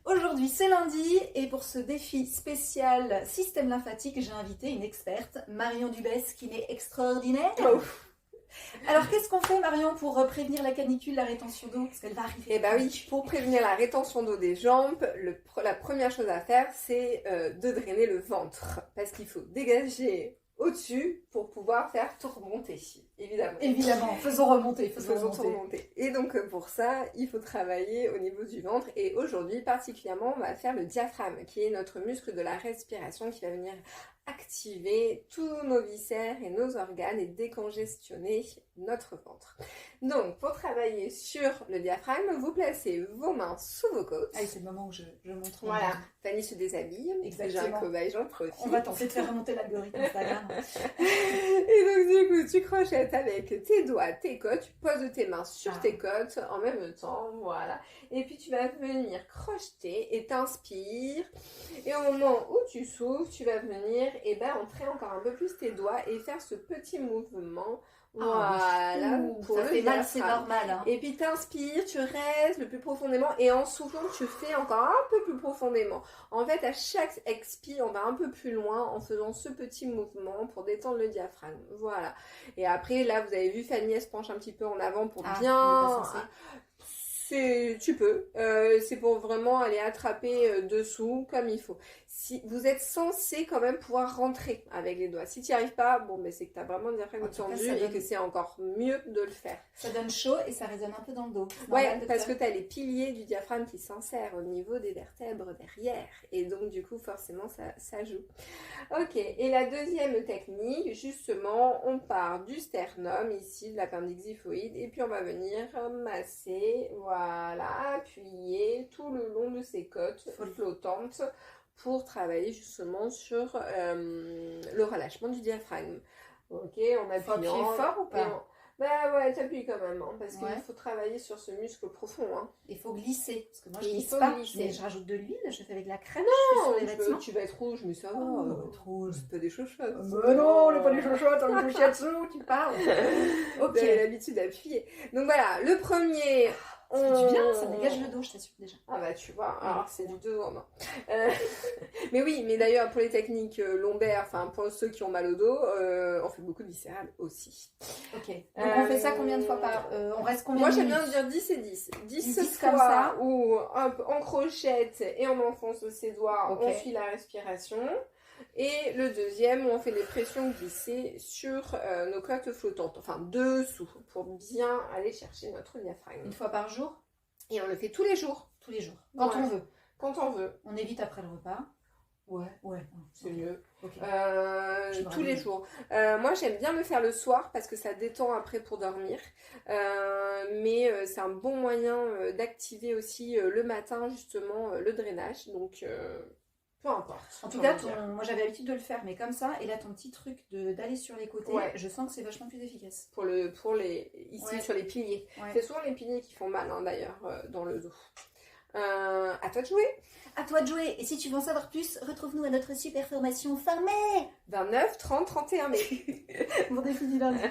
Aujourd'hui c'est lundi et pour ce défi spécial système lymphatique, j'ai invité une experte, Marion Dubès, qui est extraordinaire. Oh. Alors qu'est-ce qu'on fait Marion pour prévenir la canicule, la rétention d'eau? Parce qu'elle va arriver. Eh bien oui, pour prévenir la rétention d'eau des jambes, la première chose à faire, c'est de drainer le ventre. Parce qu'il faut dégager au-dessus pour pouvoir faire tout remonter, évidemment. Évidemment, faisons remonter. Faisons tout remonter. Et donc pour ça, il faut travailler au niveau du ventre. Et aujourd'hui, particulièrement, on va faire le diaphragme, qui est notre muscle de la respiration, qui va venir activer tous nos viscères et nos organes et décongestionner notre ventre. Donc, pour travailler sur le diaphragme, vous placez vos mains sous vos côtes. Allez, c'est le moment où je montre. Voilà, Fanny se déshabille. Exactement. J'ai un cobaye, j'en profite. On va tenter de faire remonter l'algorithme Instagram. Et donc du coup, tu crochettes avec tes doigts, tes côtes, tu poses tes mains sur tes côtes en même temps, voilà. Et puis tu vas venir crocheter et t'inspires. Et au moment où tu souffles, tu vas venir entrer encore un peu plus tes doigts et faire ce petit mouvement. Voilà, pour ça fait mal, c'est normal. Hein. Et puis t'inspires, tu restes le plus profondément et en soufflant, tu fais encore un peu plus profondément. En fait, à chaque expire, on va un peu plus loin en faisant ce petit mouvement pour détendre le diaphragme. Voilà. Et après, là, vous avez vu, Fanny, elle se penche un petit peu en avant pour bien... Tu peux, c'est pour vraiment aller attraper dessous comme il faut. Si vous êtes censé quand même pouvoir rentrer avec les doigts. Si tu n'y arrives pas, bon, ben c'est que tu as vraiment le diaphragme tendu et que c'est encore mieux de le faire. Ça donne chaud et ça résonne un peu dans le dos. Ouais, parce que tu as les piliers du diaphragme qui s'insèrent au niveau des vertèbres derrière. Et donc, du coup, forcément, ça joue. Ok, et la deuxième technique, justement, on part du sternum, ici, de l'appendice xiphoïde, et puis on va venir masser, voilà, appuyer tout le long de ces côtes flottantes pour travailler justement sur le relâchement du diaphragme. Ok, on appuie. Faut appuyer fort ou pas? Bah ouais, t'appuies quand même, hein, parce qu'il faut travailler sur ce muscle profond. Hein. Il faut glisser, parce que moi je glisse pas, mais je rajoute de l'huile, je fais avec la crème, non, je fais sur les vêtements. Tu vas être rouge, mais ça va, rouge. C'est pas des chochottes. Mais non, on n'est pas des chochottes, on est des dessous, tu parles. Ok. Vous avez l'habitude d'appuyer. Donc voilà, le premier... Ça fait du bien, ça dégage le dos, je t'assure déjà. Ah bah tu vois, alors c'est du deux en un. Mais oui, mais d'ailleurs pour les techniques lombaires, enfin pour ceux qui ont mal au dos, on fait beaucoup de viscérales aussi. Ok, donc on fait ça combien de fois par... on reste combien Moi de j'aime minutes? bien dire 10 et 10. 10 comme ça. Où hop, on crochette et on enfonce ses doigts, on suit la respiration. Et le deuxième, où on fait des pressions glissées sur nos côtes flottantes, enfin dessous, pour bien aller chercher notre diaphragme. Une fois par jour? Et on le fait tous les jours. Tous les jours. Quand on veut. Quand on veut. On évite après le repas. Ouais. C'est mieux. Okay. Tous les jours. Moi, j'aime bien le faire le soir parce que ça détend après pour dormir. Mais c'est un bon moyen d'activer aussi le matin, justement, le drainage. Donc... peu importe. En tout cas, moi j'avais l'habitude de le faire, mais comme ça, et là ton petit truc d'aller sur les côtés, je sens que c'est vachement plus efficace. Ici sur les piliers. Ouais. C'est souvent les piliers qui font mal, hein, d'ailleurs, dans le dos. À toi de jouer. À toi de jouer. Et si tu veux en savoir plus, retrouve-nous à notre super formation fin mai. 29, 30, 31 mai. Mon défi du lundi.